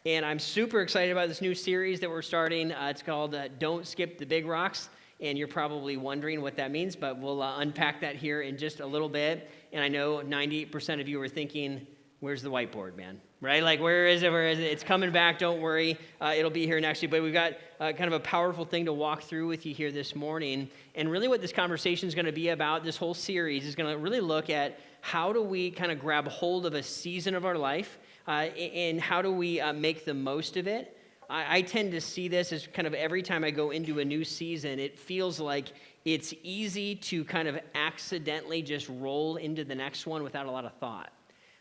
And I'm super excited about this new series that we're starting. It's called Don't Skip the Big Rocks. And you're probably wondering what that means, but we'll unpack that here in just a little bit. And I know 98% of you are thinking, where's the whiteboard, man? Right? Like, where is it? Where is it? It's coming back. Don't worry. It'll be here next week. But we've got kind of a powerful thing to walk through with you here this morning. And really what this conversation is going to be about, this whole series, is going to really look at how do we kind of grab hold of a season of our life and how do we make the most of it. I tend to see this as kind of every time I go into a new season, it feels like it's easy to kind of accidentally just roll into the next one without a lot of thought.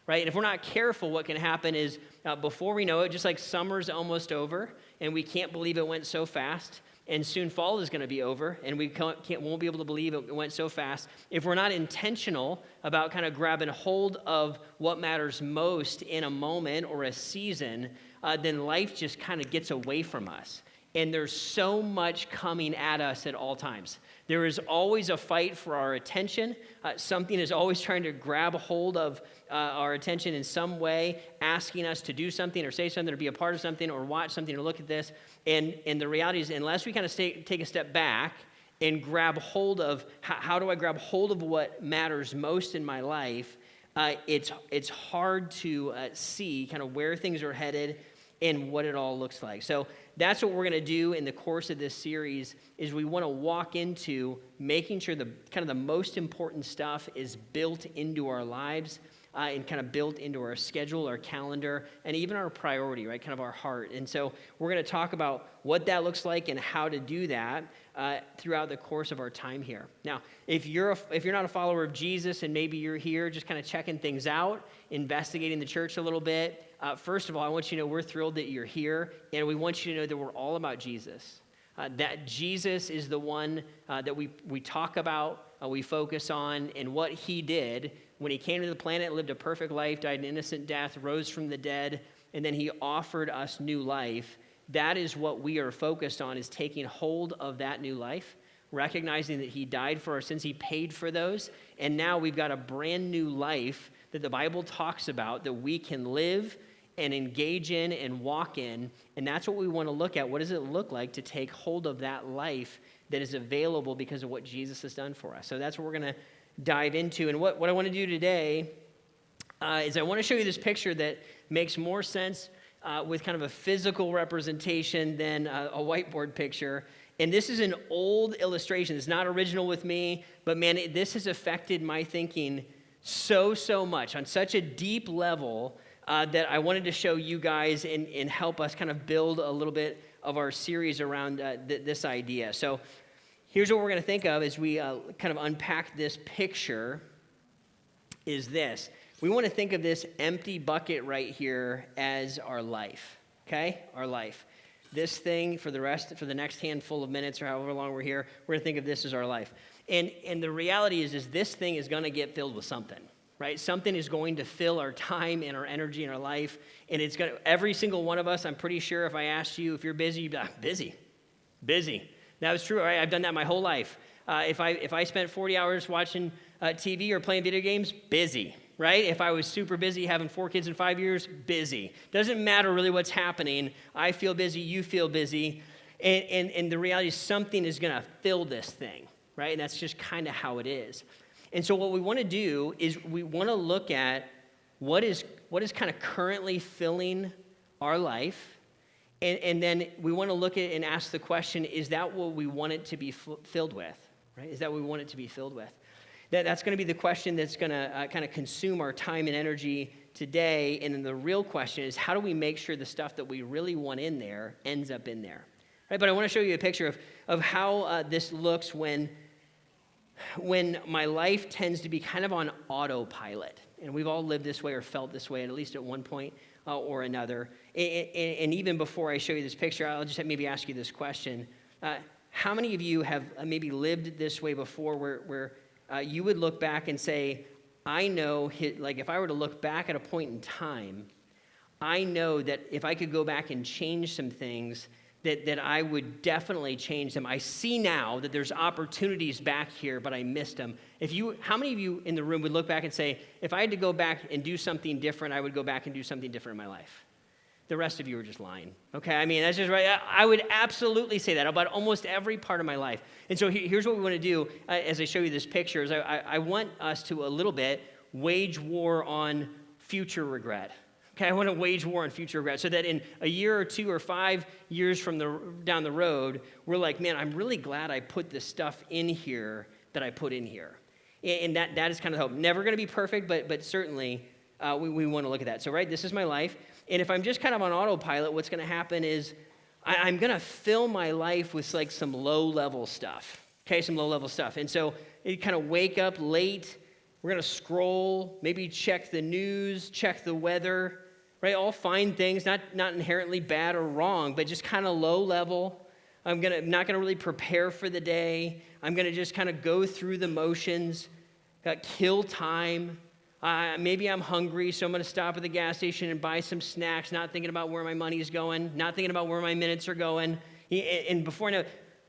Right? And if we're not careful, what can happen is before we know it, just like summer's almost over, and we can't believe it went so fast, and soon fall is going to be over, and we won't be able to believe it went so fast. If we're not intentional about kind of grabbing hold of what matters most in a moment or a season, then life just kind of gets away from us. And there's so much coming at us at all times. There is always a fight for our attention. Something is always trying to grab a hold of our attention in some way, asking us to do something or say something or be a part of something or watch something or look at this. And the reality is, unless we kind of take a step back and grab hold of how do I grab hold of what matters most in my life, it's hard to see kind of where things are headed and what it all looks like. So that's what we're going to do in the course of this series is we want to walk into making sure the kind of the most important stuff is built into our lives and kind of built into our schedule, our calendar, and even our priority, right? Kind of our heart. And so we're going to talk about what that looks like and how to do that throughout the course of our time here. Now, if you're not a follower of Jesus and maybe you're here just kind of checking things out, investigating the church a little bit, first of all, I want you to know we're thrilled that you're here, and we want you to know that we're all about Jesus. That Jesus is the one that we talk about, we focus on, and what he did when he came to the planet, lived a perfect life, died an innocent death, rose from the dead, and then he offered us new life. That is what we are focused on, is taking hold of that new life, recognizing that he died for our sins, he paid for those, and now we've got a brand new life that the Bible talks about that we can live and engage in and walk in, and that's what we want to look at. What does it look like to take hold of that life that is available because of what Jesus has done for us? So that's what we're going to dive into. And what I want to do today is I want to show you this picture that makes more sense with kind of a physical representation than a whiteboard picture. And this is an old illustration. It's not original with me, but man, this has affected my thinking so much on such a deep level that I wanted to show you guys and help us kind of build a little bit of our series around this idea. So here's what we're going to think of as we kind of unpack this picture is this. We want to think of this empty bucket right here as our life, okay? Our life. This thing for the next handful of minutes or however long we're here, we're going to think of this as our life. And the reality is this thing is going to get filled with something, right? Something is going to fill our time and our energy and our life, and it's going to, every single one of us, I'm pretty sure if I asked you if you're busy, you'd be like, busy. That was true, right? I've done that my whole life. If I spent 40 hours watching TV or playing video games, busy, right? If I was super busy having 4 kids in 5 years, busy. Doesn't matter really what's happening. I feel busy, you feel busy. And the reality is something is going to fill this thing, right? And that's just kind of how it is. And so what we want to do is we want to look at what is kind of currently filling our life. And then we want to look at and ask the question, is that what we want it to be filled with, right? Is that what we want it to be filled with? That's going to be the question that's going to kind of consume our time and energy today. And then the real question is, how do we make sure the stuff that we really want in there ends up in there? Right? But I want to show you a picture of how this looks when my life tends to be kind of on autopilot. And we've all lived this way or felt this way at least at one point or another. And even before I show you this picture, I'll just maybe ask you this question. How many of you have maybe lived this way before where you would look back and say, I know, like if I were to look back at a point in time, I know that if I could go back and change some things, that I would definitely change them. I see now that there's opportunities back here, but I missed them. How many of you in the room would look back and say, if I had to go back and do something different, I would go back and do something different in my life? the rest of you are just lying. Okay, I mean, that's just right. I would absolutely say that about almost every part of my life. And so here's what we want to do as I show you this picture is I want us to a little bit wage war on future regret. Okay, I want to wage war on future regret so that in a year or 2 or 5 years down the road, we're like, man, I'm really glad I put the stuff in here that I put in here. And that is kind of the hope. Never going to be perfect, but certainly we want to look at that. So, right, this is my life. And if I'm just kind of on autopilot, what's going to happen is I'm going to fill my life with like some low-level stuff. Okay, some low-level stuff. And so you kind of wake up late. We're going to scroll, maybe check the news, check the weather. Right, all fine things, not inherently bad or wrong, but just kind of low level. I'm not gonna really prepare for the day. I'm gonna just kind of go through the motions, kill time. Maybe I'm hungry, so I'm gonna stop at the gas station and buy some snacks, not thinking about where my money is going, not thinking about where my minutes are going. And before I know it,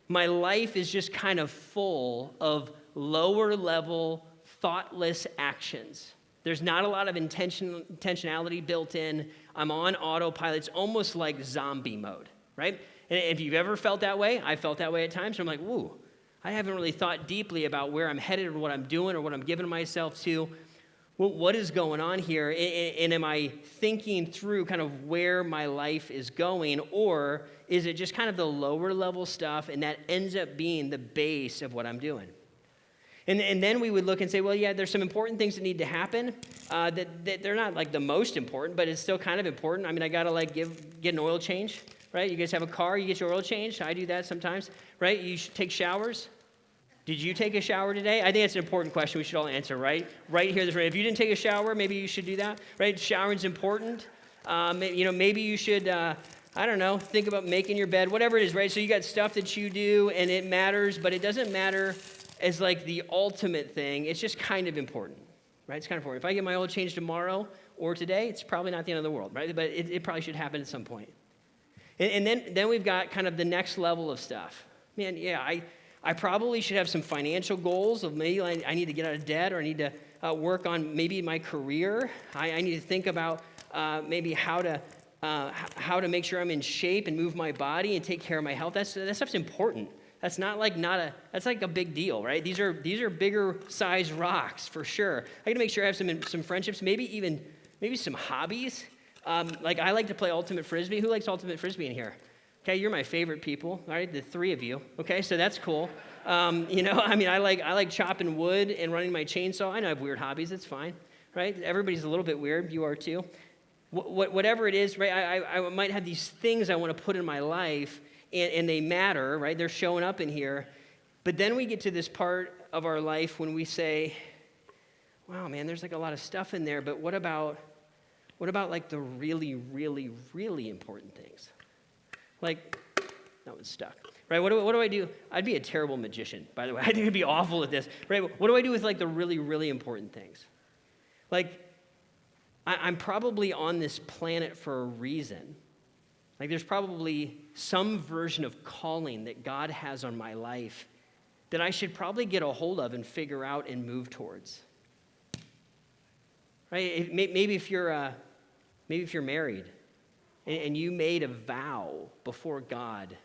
my life is just kind of full of lower level, thoughtless actions. There's not a lot of intentionality built in. I'm on autopilot. It's almost like zombie mode, right? And if you've ever felt that way, I felt that way at times. So I'm like, woo, I haven't really thought deeply about where I'm headed or what I'm doing or what I'm giving myself to. Well, what is going on here? And am I thinking through kind of where my life is going? Or is it just kind of the lower level stuff and that ends up being the base of what I'm doing? And then we would look and say, well, yeah, there's some important things that need to happen. That they're not like the most important, but it's still kind of important. I mean, I gotta like get an oil change, right? You guys have a car, you get your oil changed. I do that sometimes, right? You should take showers. Did you take a shower today? I think that's an important question we should all answer, right? Right here, this right. If you didn't take a shower, maybe you should do that, right? Showering's important. Maybe you should. I don't know, think about making your bed, whatever it is, right? So you got stuff that you do, and it matters, but it doesn't matter as like the ultimate thing. It's just kind of important, right? It's kind of important. If I get my oil changed tomorrow or today, it's probably not the end of the world, right? But it probably should happen at some point. And then we've got kind of the next level of stuff. Man, yeah, I probably should have some financial goals of maybe I need to get out of debt or I need to work on maybe my career. I need to think about maybe how to make sure I'm in shape and move my body and take care of my health. That stuff's important. That's that's like a big deal, right? These are bigger size rocks for sure. I got to make sure I have some friendships, maybe some hobbies. Like I like to play ultimate frisbee. Who likes ultimate frisbee in here? Okay, you're my favorite people. All right, the 3 of you. Okay, so that's cool. I like chopping wood and running my chainsaw. I know I have weird hobbies. It's fine, right? Everybody's a little bit weird. You are too. Whatever it is, right? I might have these things I want to put in my life. And they matter, right? They're showing up in here. But then we get to this part of our life when we say, wow, man, there's like a lot of stuff in there, but what about like the really, really, really important things? Like, that one's stuck, right? What do I do? I'd be a terrible magician, by the way. I think I'd be awful at this, right? What do I do with like the really, really important things? Like, I'm probably on this planet for a reason. Like there's probably some version of calling that God has on my life that I should probably get a hold of and figure out and move towards. Right? Maybe if you're married and you made a vow before God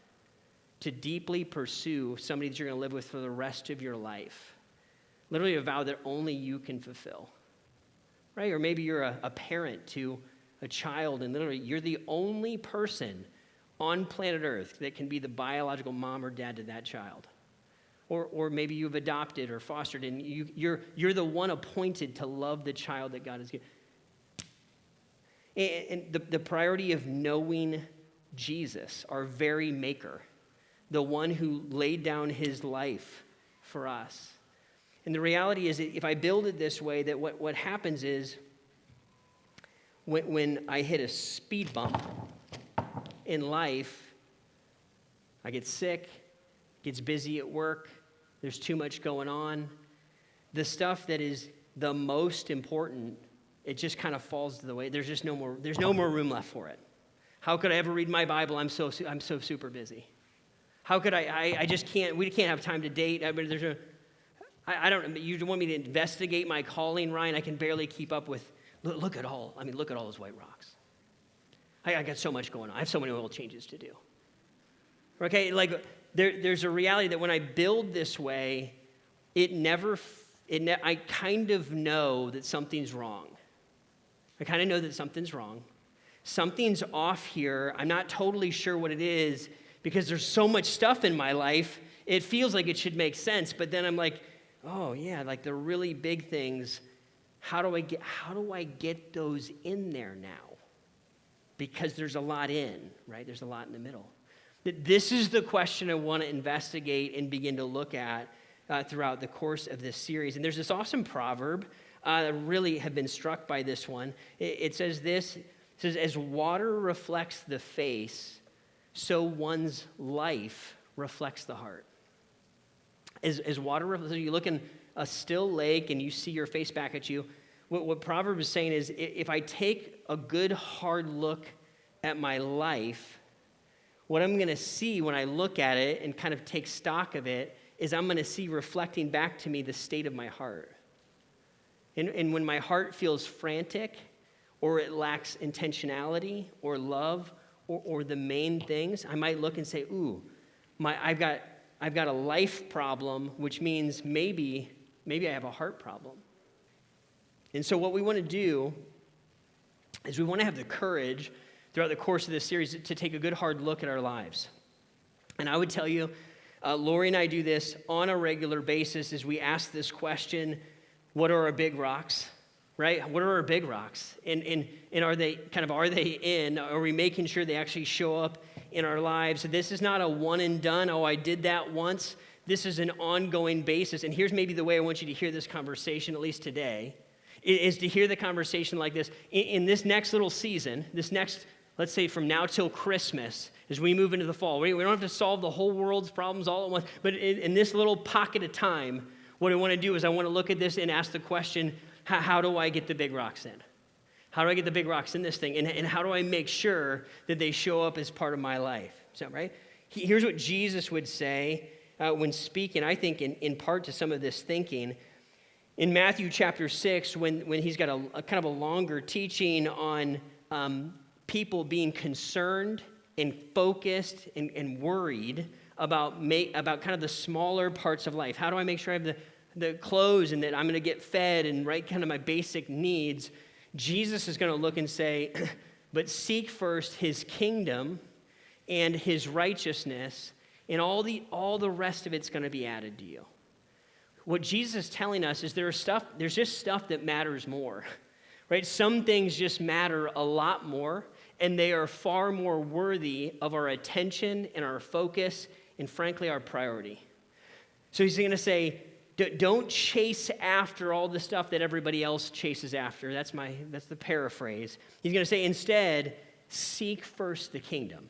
to deeply pursue somebody that you're going to live with for the rest of your life, literally a vow that only you can fulfill. Right? Or maybe you're a parent to a child, and literally you're the only person on planet Earth that can be the biological mom or dad to that child. Or maybe you've adopted or fostered, and you're the one appointed to love the child that God has given. And the priority of knowing Jesus, our very maker, the one who laid down his life for us. And the reality is that if I build it this way, that what happens is when I hit a speed bump in life, I get sick, gets busy at work, there's too much going on. The stuff that is the most important, it just kind of falls to the way. There's no more room left for it. How could I ever read my Bible? I'm so super busy. How could I just can't, we can't have time to date. I mean, you want me to investigate my calling, Ryan? I can barely keep up with, look at all those white rocks. I got so much going on. I have so many oil changes to do. Okay, like there's a reality that when I build this way, I kind of know that something's wrong. I kind of know that something's wrong. Something's off here. I'm not totally sure what it is because there's so much stuff in my life. It feels like it should make sense, but then I'm like, oh yeah, like the really big things, how do I get those in there now? Because there's a lot in, right? There's a lot in the middle. This is the question I want to investigate and begin to look at throughout the course of this series. And there's this awesome proverb. I really have been struck by this one. It says this, it says, as water reflects the face, so one's life reflects the heart. As water, so you look in a still lake and you see your face back at you, what Proverbs is saying is, if I take a good hard look at my life, what I'm going to see when I look at it and kind of take stock of it is I'm going to see reflecting back to me the state of my heart. And when my heart feels frantic, or it lacks intentionality or love or the main things, I might look and say, ooh, I've got a life problem, which means maybe I have a heart problem. And so what we want to do is we want to have the courage throughout the course of this series to take a good hard look at our lives. And I would tell you, Lori and I do this on a regular basis as we ask this question, what are our big rocks, right? What are our big rocks? And are they in? Are we making sure they actually show up in our lives? So this is not a one and done, oh, I did that once. This is an ongoing basis. And here's maybe the way I want you to hear this conversation, at least today, is to hear the conversation like this. In this next little season, let's say from now till Christmas, as we move into the fall, we don't have to solve the whole world's problems all at once, but in this little pocket of time, what I want to do is I want to look at this and ask the question, how do I get the big rocks in? How do I get the big rocks in this thing? And how do I make sure that they show up as part of my life? Is that right? Here's what Jesus would say when speaking, I think, in part to some of this thinking. In Matthew chapter 6, when he's got a kind of a longer teaching on people being concerned and focused and worried about kind of the smaller parts of life. How do I make sure I have the clothes and that I'm going to get fed and right kind of my basic needs? Jesus is going to look and say, but seek first his kingdom and his righteousness, and all the rest of it's going to be added to you. What Jesus is telling us is there's just stuff that matters more, right? Some things just matter a lot more, and they are far more worthy of our attention and our focus and, frankly, our priority. So he's going to say, don't chase after all the stuff that everybody else chases after. That's the paraphrase. He's going to say, instead, seek first the kingdom.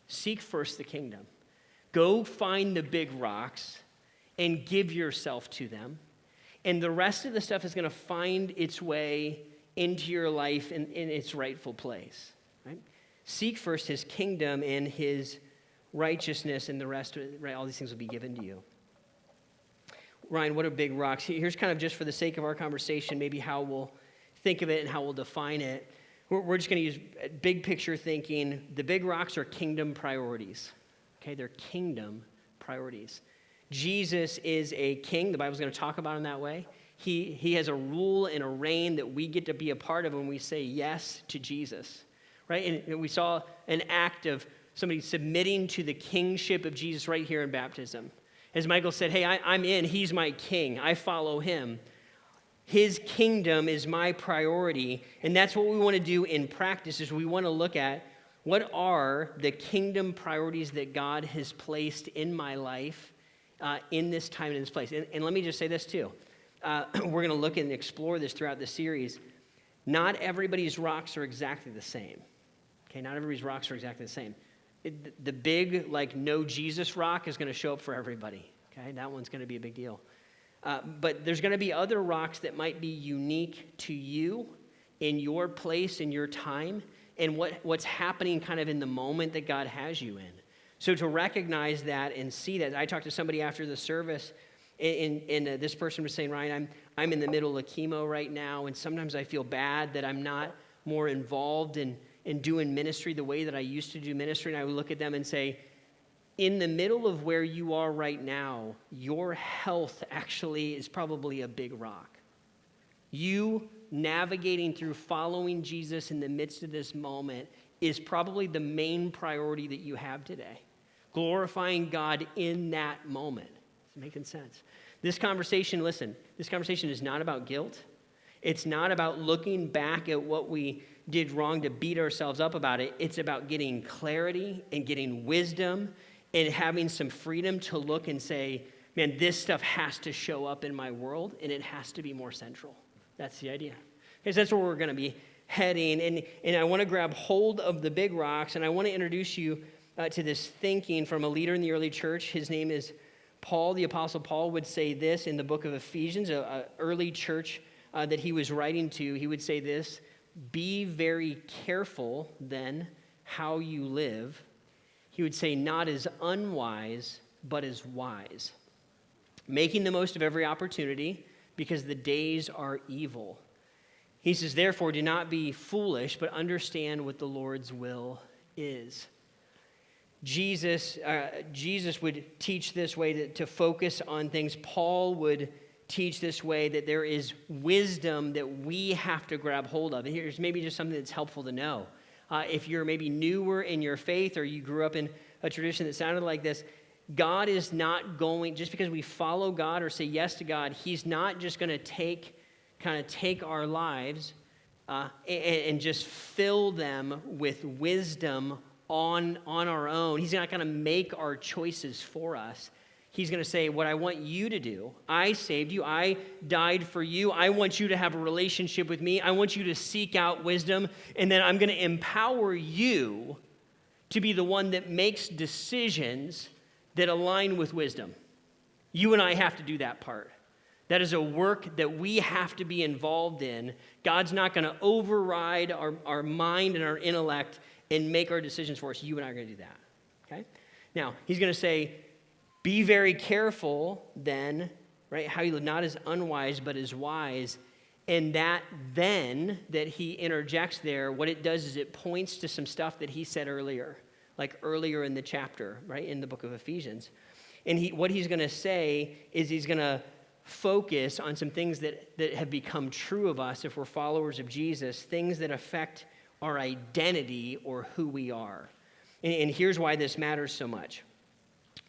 Seek first the kingdom. Go find the big rocks and give yourself to them. And the rest of the stuff is going to find its way into your life in its rightful place. Right? Seek first his kingdom and his righteousness, and the rest, right, all these things will be given to you. Ryan, what are big rocks? Here's kind of just for the sake of our conversation, maybe how we'll think of it and how we'll define it. We're just going to use big picture thinking. The big rocks are kingdom priorities. Okay, they're kingdom priorities. Jesus is a king. The Bible's going to talk about him that way. He has a rule and a reign that we get to be a part of when we say yes to Jesus, right? And we saw an act of somebody submitting to the kingship of Jesus right here in baptism. As Michael said, hey, I'm in. He's my king. I follow him. His kingdom is my priority, and that's what we want to do in practice is we want to look at what are the kingdom priorities that God has placed in my life in this time and in this place. And let me just say this too. We're going to look and explore this throughout the series. Not everybody's rocks are exactly the same. Okay, not everybody's rocks are exactly the same. The big, no Jesus rock is going to show up for everybody. Okay, that one's going to be a big deal. But there's going to be other rocks that might be unique to you in your place, in your time, and what's happening kind of in the moment that God has you in. So to recognize that and see that. I talked to somebody after the service, and this person was saying, Ryan, I'm in the middle of chemo right now, and sometimes I feel bad that I'm not more involved in and doing ministry the way that I used to do ministry, and I would look at them and say, in the middle of where you are right now, your health actually is probably a big rock. You navigating through following Jesus in the midst of this moment is probably the main priority that you have today. Glorifying God in that moment. Is it making sense? This conversation is not about guilt. It's not about looking back at what we did wrong to beat ourselves up about it. It's about getting clarity and getting wisdom and having some freedom to look and say, man, this stuff has to show up in my world and it has to be more central. That's the idea. Because that's where we're going to be heading. And I want to grab hold of the big rocks, and I want to introduce you to this thinking from a leader in the early church. His name is Paul. The Apostle Paul would say this in the book of Ephesians, an early church that he was writing to. He would say this, be very careful then how you live. He would say, not as unwise, but as wise, making the most of every opportunity because the days are evil. He says, therefore, do not be foolish, but understand what the Lord's will is. Jesus would teach this way to focus on things. Paul would teach this way, that there is wisdom that we have to grab hold of. And here's maybe just something that's helpful to know. If you're maybe newer in your faith or you grew up in a tradition that sounded like this, God is not going, just because we follow God or say yes to God, he's not just going to take our lives and just fill them with wisdom on our own. He's not going to make our choices for us. He's going to say, what I want you to do, I saved you, I died for you, I want you to have a relationship with me, I want you to seek out wisdom, and then I'm going to empower you to be the one that makes decisions that align with wisdom. You and I have to do that part. That is a work that we have to be involved in. God's not going to override our mind and our intellect and make our decisions for us. You and I are going to do that. Okay? Now, he's going to say, be very careful then, right? How you live, not as unwise, but as wise. And that then that he interjects there, what it does is it points to some stuff that he said earlier, like earlier in the chapter, right? In the book of Ephesians. And what he's going to say is he's going to focus on some things that have become true of us if we're followers of Jesus, things that affect our identity or who we are. And here's why this matters so much.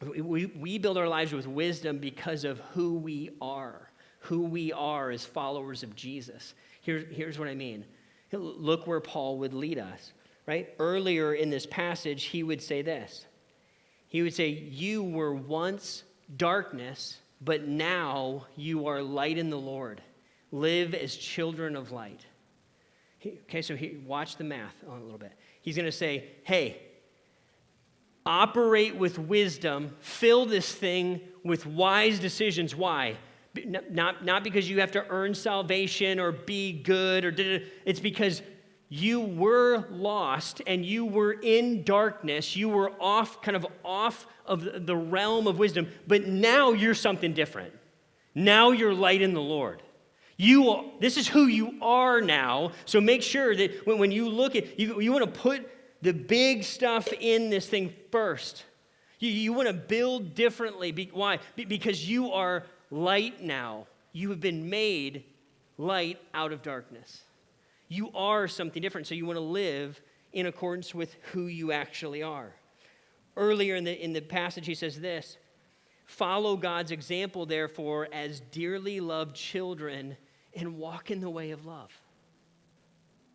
We build our lives with wisdom because of who we are as followers of Jesus. Here's what I mean. Look where Paul would lead us, right? Earlier in this passage, he would say this. He would say, you were once darkness, but now you are light in the Lord. Live as children of light. Okay, so watch the math on a little bit. He's going to say, hey, operate with wisdom, fill this thing with wise decisions. Why? Not because you have to earn salvation or be good, it's because you were lost and you were in darkness. You were off of the realm of wisdom, but now you're something different. Now you're light in the Lord. This is who you are now, so make sure that when you look at, you want to put the big stuff in this thing first. You want to build differently. Why? Because you are light now. You have been made light out of darkness. You are something different, so you want to live in accordance with who you actually are. Earlier in the passage, he says this, follow God's example, therefore, as dearly loved children, and walk in the way of love.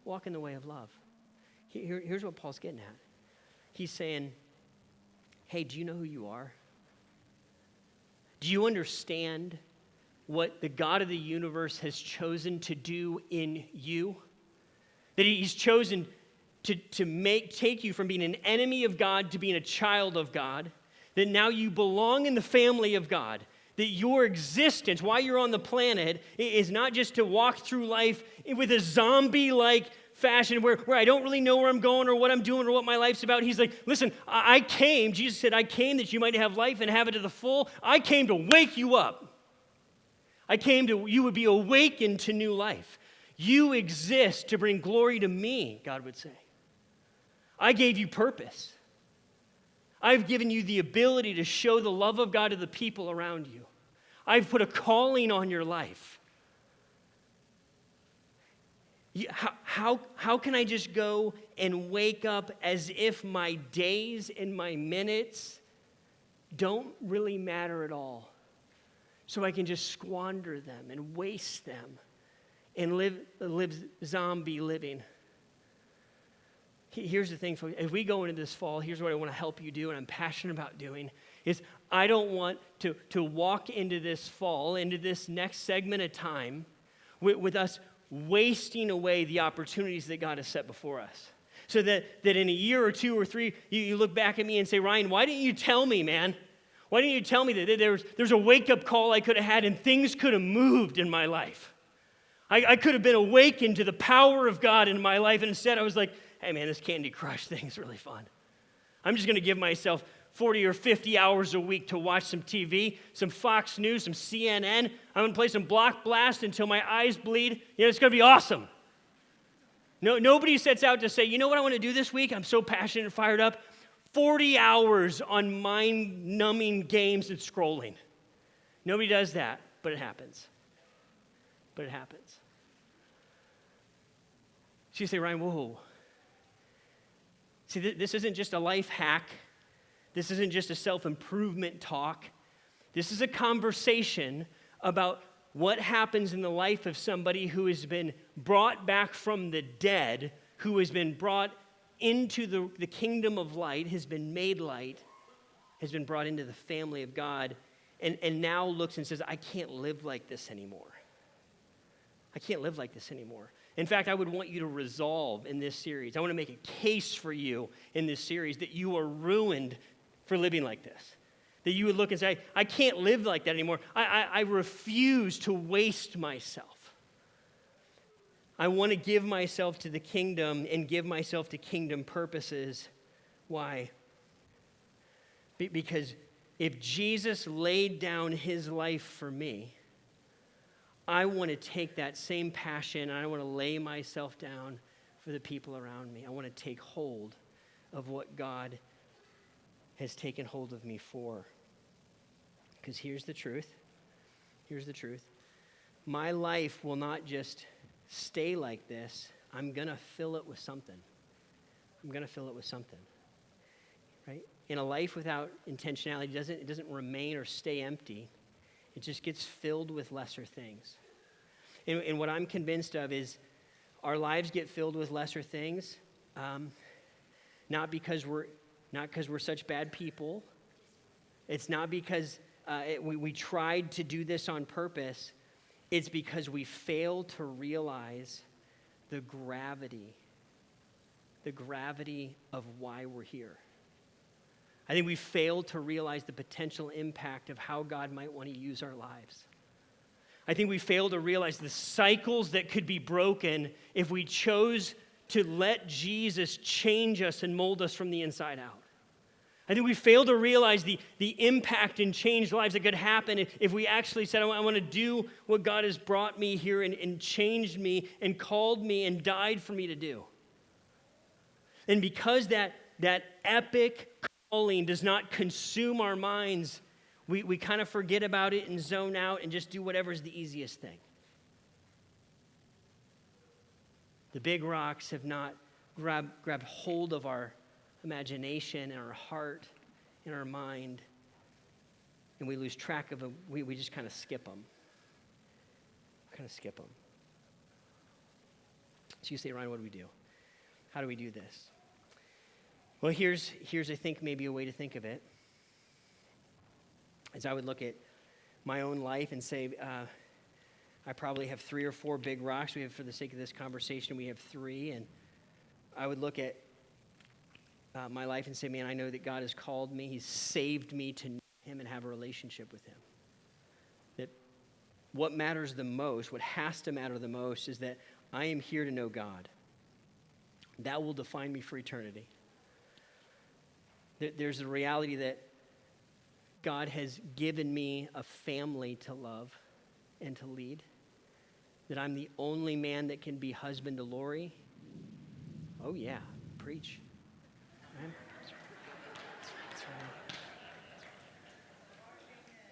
Walk in the way of love. Here's what Paul's getting at. He's saying, hey, do you know who you are? Do you understand what the God of the universe has chosen to do in you? That he's chosen to take you from being an enemy of God to being a child of God. That now you belong in the family of God. That your existence, while you're on the planet, is not just to walk through life with a zombie-like fashion where I don't really know where I'm going or what I'm doing or what my life's about. He's like, listen, Jesus said, I came that you might have life and have it to the full. I came to wake you up. You would be awakened to new life. You exist to bring glory to me, God would say. I gave you purpose. I've given you the ability to show the love of God to the people around you. I've put a calling on your life. How can I just go and wake up as if my days and my minutes don't really matter at all? So I can just squander them and waste them and live zombie living. Here's the thing, folks. As we go into this fall, here's what I want to help you do, and I'm passionate about doing, is I don't want to walk into this fall, into this next segment of time, with us wasting away the opportunities that God has set before us. So that in a year or two or three, you look back at me and say, Ryan, why didn't you tell me, man? Why didn't you tell me that there's a wake-up call I could have had and things could have moved in my life? I could have been awakened to the power of God in my life, and instead I was like, hey, man, this Candy Crush thing is really fun. I'm just going to give myself 40 or 50 hours a week to watch some TV, some Fox News, some CNN. I'm going to play some Block Blast until my eyes bleed. It's going to be awesome. No, nobody sets out to say, you know what I want to do this week? I'm so passionate and fired up. 40 hours on mind-numbing games and scrolling. Nobody does that, but it happens. But it happens. So you say, Ryan, whoa. See, this isn't just a life hack. This isn't just a self-improvement talk. This is a conversation about what happens in the life of somebody who has been brought back from the dead, who has been brought into the kingdom of light, has been made light, has been brought into the family of God, and now looks and says, I can't live like this anymore. I can't live like this anymore. In fact, I would want you to resolve in this series. I want to make a case for you in this series that you are ruined for living like this. That you would look and say, I can't live like that anymore. I refuse to waste myself. I want to give myself to the kingdom and give myself to kingdom purposes. Why? Because if Jesus laid down his life for me, I want to take that same passion and I want to lay myself down for the people around me. I want to take hold of what God has taken hold of me for. Because here's the truth. Here's the truth. My life will not just stay like this. I'm going to fill it with something. I'm going to fill it with something. Right? In a life without intentionality, it doesn't remain or stay empty. It just gets filled with lesser things. And what I'm convinced of is our lives get filled with lesser things, not because we're such bad people. It's not because we tried to do this on purpose. It's because we fail to realize the gravity of why we're here. I think we fail to realize the potential impact of how God might want to use our lives. I think we fail to realize the cycles that could be broken if we chose to let Jesus change us and mold us from the inside out. I think we fail to realize the impact and changed lives that could happen if we actually said, I want to do what God has brought me here and changed me and called me and died for me to do. And because that epic calling does not consume our minds, we kind of forget about it and zone out and just do whatever's the easiest thing. The big rocks have not grabbed hold of our imagination and our heart and our mind, and we lose track of them. We just kind of skip them. So you say, Ryan, what do we do? How do we do this? Well, here's I think maybe a way to think of it. As I would look at my own life and say, I probably have 3 or 4 big rocks. For the sake of this conversation, we have 3. And I would look at my life and say, man, I know that God has called me. He's saved me to know him and have a relationship with him. That what matters the most, what has to matter the most, is that I am here to know God. That will define me for eternity. There's the reality that God has given me a family to love and to lead. That I'm the only man that can be husband to Lori. Oh yeah, preach.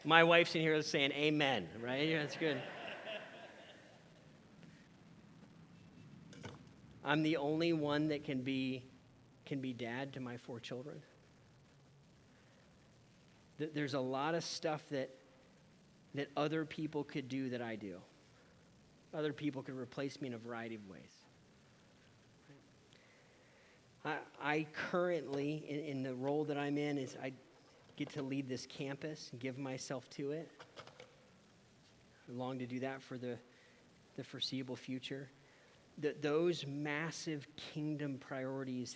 My wife's in here saying amen, right? Yeah, that's good. I'm the only one that can be dad to my 4 children. There's a lot of stuff that other people could do that I do. Other people could replace me in a variety of ways. I currently, in the role that I'm in, is I get to lead this campus and give myself to it. I long to do that for the foreseeable future. Those massive kingdom priorities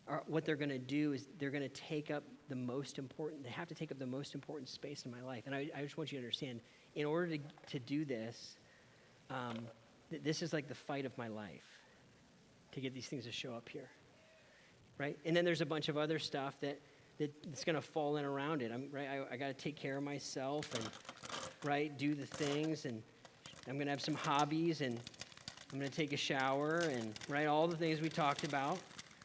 are what they're going to do is they're going to take up the most important, they have to take up the most important space in my life. And I just want you to understand, in order to do this, this is like the fight of my life, to get these things to show up here, right? And then there's a bunch of other stuff that's going to fall in around it. I got to take care of myself and, right, do the things, and I'm going to have some hobbies, and I'm going to take a shower, and, right, all the things we talked about.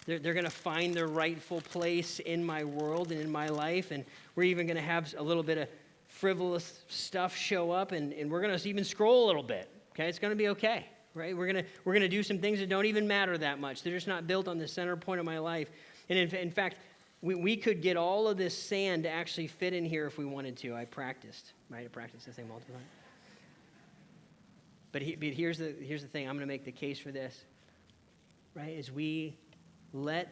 They're going to find their rightful place in my world and in my life, and we're even going to have a little bit of frivolous stuff show up, and we're going to even scroll a little bit, okay? It's going to be okay, right? We're going to do some things that don't even matter that much. They're just not built on the center point of my life. And in fact, we could get all of this sand to actually fit in here if we wanted to. I practiced, right? I practiced this thing multiple times. But here's the thing. I'm going to make the case for this, right? As we let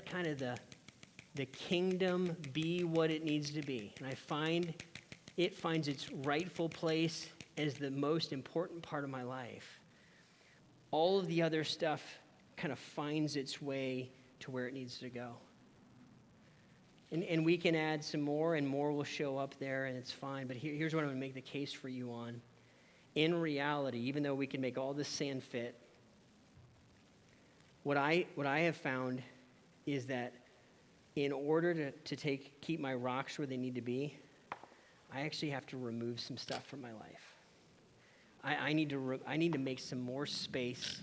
kind of the kingdom be what it needs to be. And I find it finds its rightful place as the most important part of my life. All of the other stuff kind of finds its way to where it needs to go. And we can add some more, and more will show up there, and it's fine. But here's what I'm going to make the case for you on. In reality, even though we can make all this sand fit, what I have found is that in order to keep my rocks where they need to be, I actually have to remove some stuff from my life. I need to make some more space.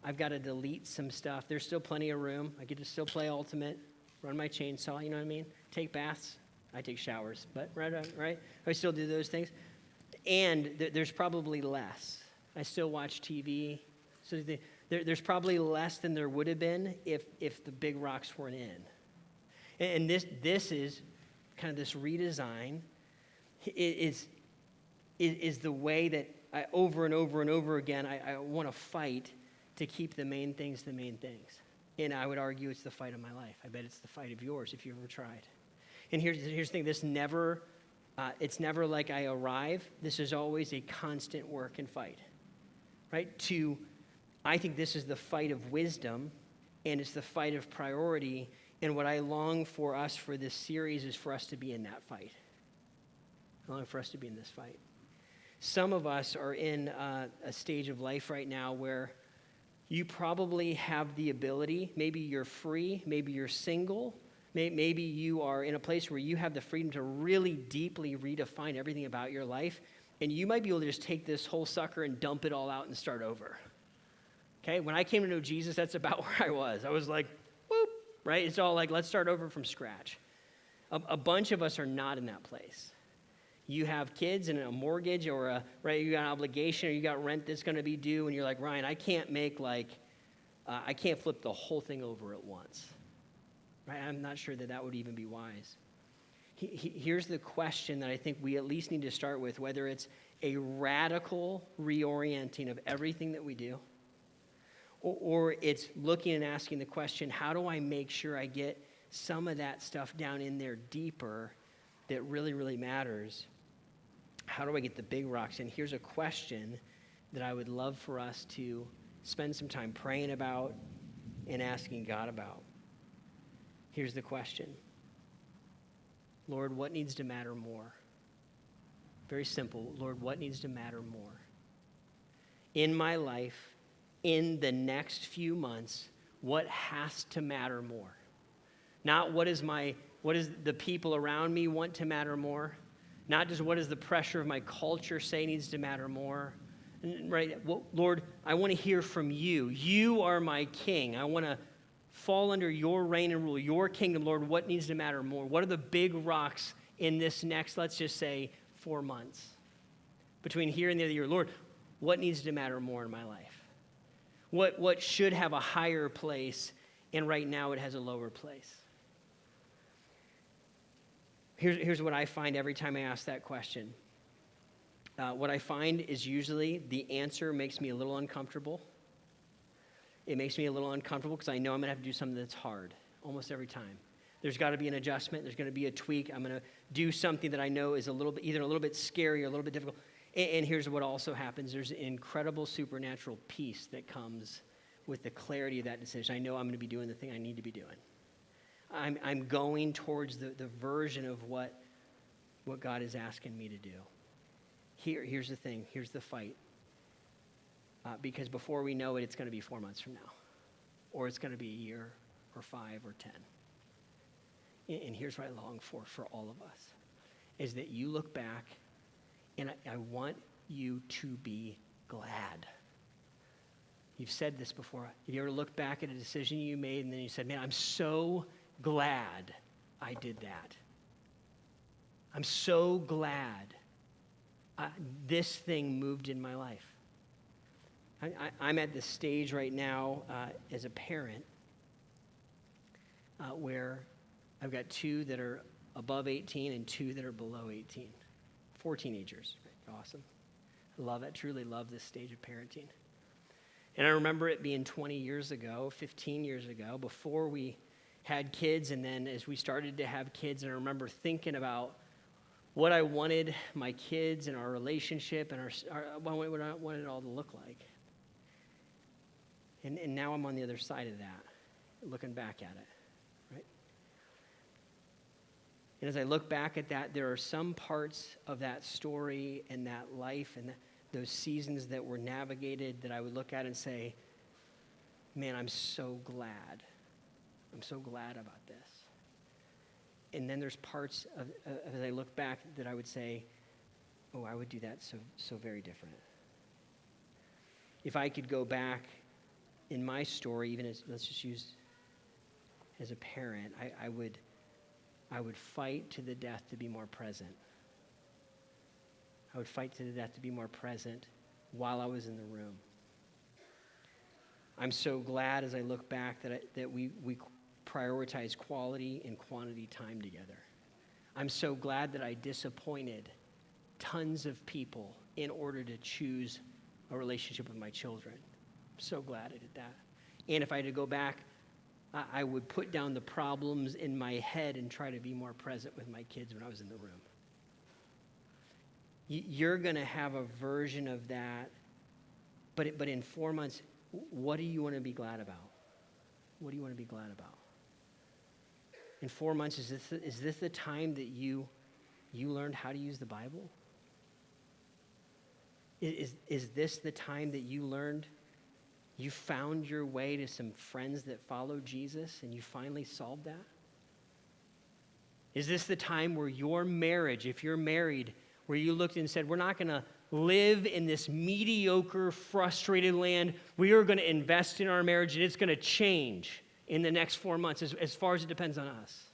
I've got to delete some stuff. There's still plenty of room. I get to still play Ultimate, run my chainsaw, you know what I mean? Take baths. I take showers, but right? I still do those things. And there's probably less. I still watch TV. So there's probably less than there would have been if the big rocks weren't in. And this is kind of this redesign is the way that I, over and over and over again, I want to fight to keep the main things the main things. And I would argue it's the fight of my life. I bet it's the fight of yours if you ever tried. And here's the thing. It's never like I arrive. This is always a constant work and fight, right? I think this is the fight of wisdom, and it's the fight of priority. And what I long for us for this series is for us to be in that fight. I long for us to be in this fight. Some of us are in a stage of life right now where you probably have the ability, maybe you're free, maybe you're single, maybe you are in a place where you have the freedom to really deeply redefine everything about your life, and you might be able to just take this whole sucker and dump it all out and start over. Okay, when I came to know Jesus, that's about where I was. I was like, whoop, right? It's all like, let's start over from scratch. A bunch of us are not in that place. You have kids and a mortgage or you got an obligation or you got rent that's going to be due, and you're like, Ryan, I can't I can't flip the whole thing over at once. Right? I'm not sure that would even be wise. Here's the question that I think we at least need to start with, whether it's a radical reorienting of everything that we do, or it's looking and asking the question, how do I make sure I get some of that stuff down in there deeper that really, really matters? How do I get the big rocks in? Here's a question that I would love for us to spend some time praying about and asking God about. Here's the question. Lord, what needs to matter more? Very simple. Lord, what needs to matter more? In my life, in the next few months, what has to matter more? Not what does the people around me want to matter more? Not just what does the pressure of my culture say needs to matter more? Right? Well, Lord, I want to hear from you. You are my king. I want to fall under your reign and rule, your kingdom. Lord, what needs to matter more? What are the big rocks in this next, let's just say, 4 months? Between here and the end of the year, Lord, what needs to matter more in my life? What should have a higher place, and right now it has a lower place? Here's what I find every time I ask that question. What I find is usually the answer makes me a little uncomfortable. It makes me a little uncomfortable because I know I'm going to have to do something that's hard almost every time. There's got to be an adjustment. There's going to be a tweak. I'm going to do something that I know is either a little bit scary or a little bit difficult. And here's what also happens. There's an incredible supernatural peace that comes with the clarity of that decision. I know I'm going to be doing the thing I need to be doing. I'm going towards the version of what God is asking me to do. Here's the thing. Here's the fight. Because before we know it, it's going to be 4 months from now. Or it's going to be a year or 5 or 10. And here's what I long for all of us, is that you look back, and I want you to be glad. You've said this before. Have you ever looked back at a decision you made, and then you said, man, I'm so glad I did that. I'm so glad this thing moved in my life. I'm at this stage right now as a parent where I've got 2 that are above 18 and 2 that are below 18. 4 teenagers. Right? Awesome. I love it. Truly love this stage of parenting. And I remember it being 20 years ago, 15 years ago, before we had kids, and then as we started to have kids, and I remember thinking about what I wanted my kids and our relationship and what I wanted it all to look like. And now I'm on the other side of that, looking back at it, right? And as I look back at that, there are some parts of that story and that life and those seasons that were navigated that I would look at and say, man, I'm so glad. I'm so glad about this. And then there's parts of as I look back that I would say, oh, I would do that so very different. If I could go back in my story, even as, let's just use as a parent, I would fight to the death to be more present. I would fight to the death to be more present while I was in the room. I'm so glad as I look back that we prioritize quality and quantity time together. I'm so glad that I disappointed tons of people in order to choose a relationship with my children. I'm so glad I did that. And if I had to go back, I would put down the problems in my head and try to be more present with my kids when I was in the room. You're going to have a version of that, but in 4 months, what do you want to be glad about? What do you want to be glad about? In 4 months, is this the time that you learned how to use the Bible? Is this the time that you found your way to some friends that follow Jesus and you finally solved that? Is this the time where your marriage, if you're married, where you looked and said, we're not going to live in this mediocre, frustrated land. We are going to invest in our marriage, and it's going to change in the next 4 months as far as it depends on us.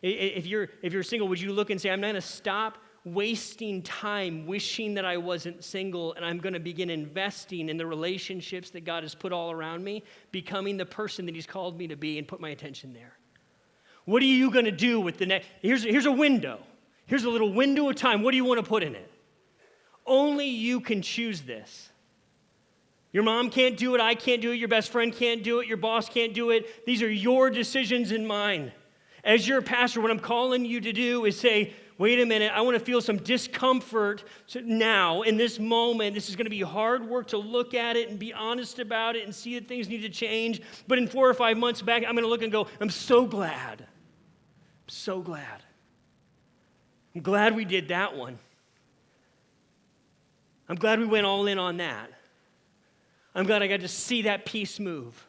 If you're single, would you look and say, I'm not going to stop wasting time wishing that I wasn't single, and I'm going to begin investing in the relationships that God has put all around me, becoming the person that he's called me to be, and put my attention there. What are you going to do with the next? Here's a window. Here's a little window of time. What do you want to put in it? Only you can choose this. Your mom can't do it. I can't do it. Your best friend can't do it. Your boss can't do it. These are your decisions and mine. As your pastor, what I'm calling you to do is say, wait a minute, I want to feel some discomfort now in this moment. This is going to be hard work to look at it and be honest about it and see that things need to change. But in 4 or 5 months back, I'm going to look and go, I'm so glad. I'm so glad. I'm glad we did that one. I'm glad we went all in on that. I'm glad I got to see that piece move.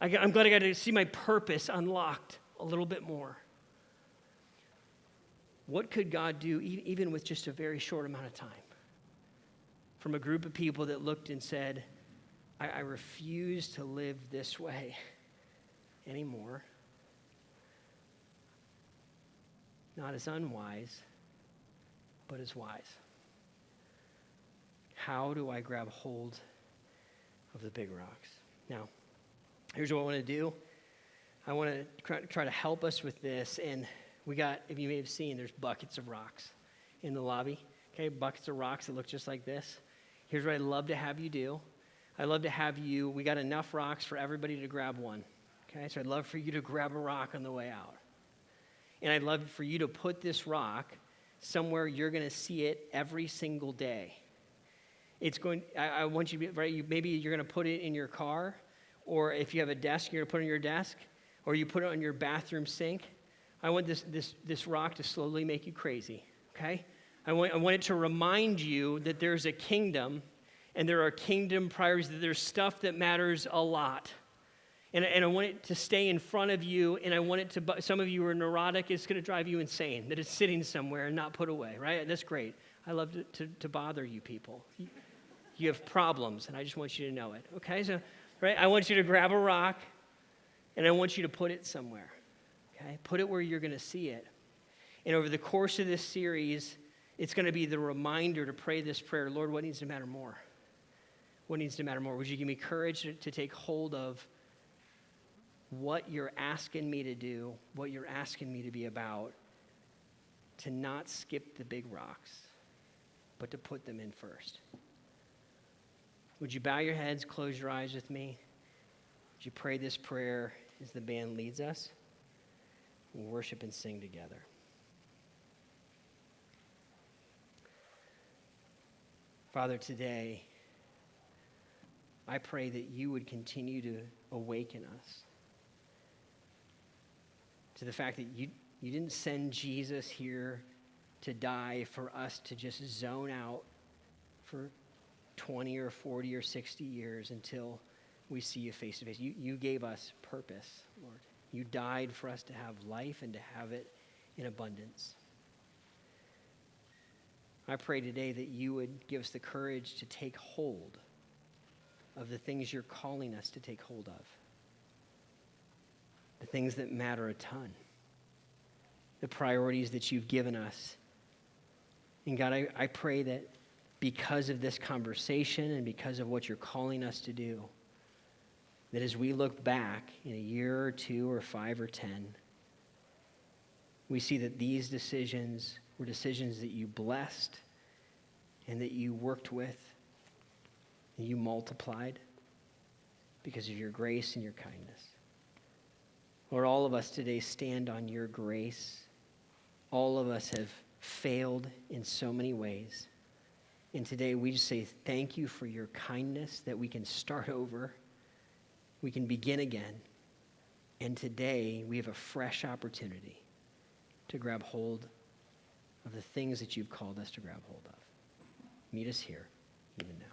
I'm glad I got to see my purpose unlocked a little bit more. What could God do even with just a very short amount of time? From a group of people that looked and said, I refuse to live this way anymore. not as unwise, but as wise. How do I grab hold of the big rocks? Now, here's what I want to do. I want to try to help us with this. And we got, if you may have seen, there's buckets of rocks in the lobby. Okay, buckets of rocks that look just like this. Here's what I'd love to have you do. I'd love to have you, we got enough rocks for everybody to grab one. Okay, so I'd love for you to grab a rock on the way out. And I'd love for you to put this rock somewhere you're going to see it every single day. I want you to, right, maybe you're going to put it in your car, or if you have a desk, you're going to put it on your desk, or you put it on your bathroom sink. I want this rock to slowly make you crazy, okay? I want it to remind you that there's a kingdom, and there are kingdom priorities, that there's stuff that matters a lot. And I want it to stay in front of you, and I want it to, some of you are neurotic, it's going to drive you insane, that it's sitting somewhere and not put away, right? That's great. I love to bother you people. You have problems, and I just want you to know it, okay? So, right, I want you to grab a rock, and I want you to put it somewhere, okay? Put it where you're going to see it. And over the course of this series, it's going to be the reminder to pray this prayer, Lord, what needs to matter more? What needs to matter more? Would you give me courage to take hold of what you're asking me to do, what you're asking me to be about, to not skip the big rocks, but to put them in first? Would you bow your heads, close your eyes with me? Would you pray this prayer as the band leads us? We'll worship and sing together. Father, today, I pray that you would continue to awaken us to the fact that you didn't send Jesus here to die for us to just zone out for 20 or 40 or 60 years until we see you face to face. You gave us purpose, Lord. You died for us to have life and to have it in abundance. I pray today that you would give us the courage to take hold of the things you're calling us to take hold of. The things that matter a ton. The priorities that you've given us. And God, I pray that because of this conversation and because of what you're calling us to do, that as we look back in a year or 2 or 5 or 10, we see that these decisions were decisions that you blessed and that you worked with and you multiplied because of your grace and your kindness. Lord, all of us today stand on your grace. All of us have failed in so many ways. And today we just say thank you for your kindness, that we can start over. We can begin again. And today we have a fresh opportunity to grab hold of the things that you've called us to grab hold of. Meet us here, even now.